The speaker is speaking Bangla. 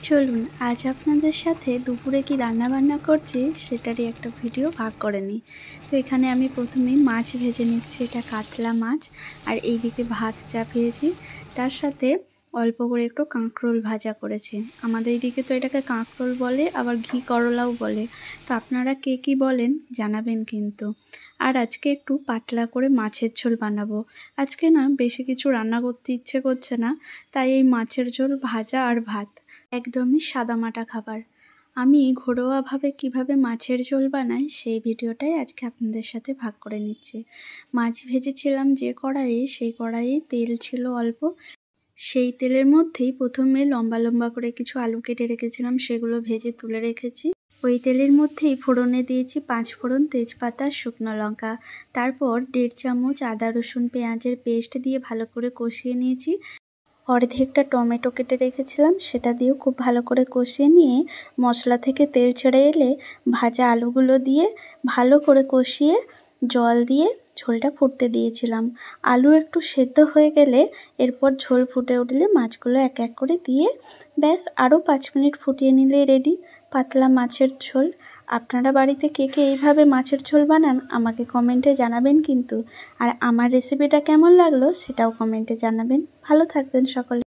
চলুন আজ আপনাদের সাথে দুপুরে কি রান্নাবান্না করছি সেটারই একটা ভিডিও ভাগ করে নিই। তো এখানে আমি প্রথমেই মাছ ভেজে নিচ্ছি, এটা কাতলা মাছ। আর এইদিকে ভাত চাপিয়েছি, তার সাথে অল্প করে একটু কাঁকরোল ভাজা করেছি। আমাদের এইদিকে তো এটাকে কাঁকরোল বলে, আবার ঘি করলাও বলে। তো আপনারা কে কী বলেন জানাবেন কিন্তু। আর আজকে একটু পাতলা করে মাছের ঝোল বানাবো। আজকে না বেশি কিছু রান্না করতে ইচ্ছে করছে না, তাই এই মাছের ঝোল, ভাজা আর ভাত, একদমই সাদামাটা খাবার। আমি ঘরোয়াভাবে কিভাবে মাছের ঝোল বানাই সেই ভিডিওটাই আজকে আপনাদের সাথে ভাগ করে নিচ্ছি। মাছ ভেজেছিলাম যে কড়াইয়ে, সেই কড়াইয়ে তেল ছিল অল্প। সেই তেলের মধ্যেই প্রথমে লম্বা লম্বা করে কিছু আলু কেটে রেখেছিলাম, সেগুলো ভেজে তুলে রেখেছি। ওই তেলের মধ্যেই ফোড়নে দিয়েছি 5 ফোড়ন, তেজপাতা, শুকনো লঙ্কা। তারপর 1.5 চামচ আদা রসুন পেঁয়াজের পেস্ট দিয়ে ভালো করে কষিয়ে নিয়েছি। অর্ধেকটা টমেটো কেটে রেখেছিলাম, সেটা দিয়েও খুব ভালো করে কষিয়ে নিয়ে মশলা থেকে তেল ছেড়ে এলে ভাজা আলুগুলো দিয়ে ভালো করে কষিয়ে জল দিয়ে ঝোলটা ফুটতে দিয়েছিলাম। আলু একটু সেদ্ধ হয়ে গেলে এরপর ঝোল ফুটে উঠলে মাছগুলো এক এক করে দিয়ে ব্যাস আরও 5 মিনিট ফুটিয়ে নিলে রেডি পাতলা মাছের ঝোল। আপনারা বাড়িতে কে কে এইভাবে মাছের ঝোল বানান আমাকে কমেন্টে জানাবেন কিন্তু। আর আমার রেসিপিটা কেমন লাগলো সেটাও কমেন্টে জানাবেন। ভালো থাকবেন সকলে।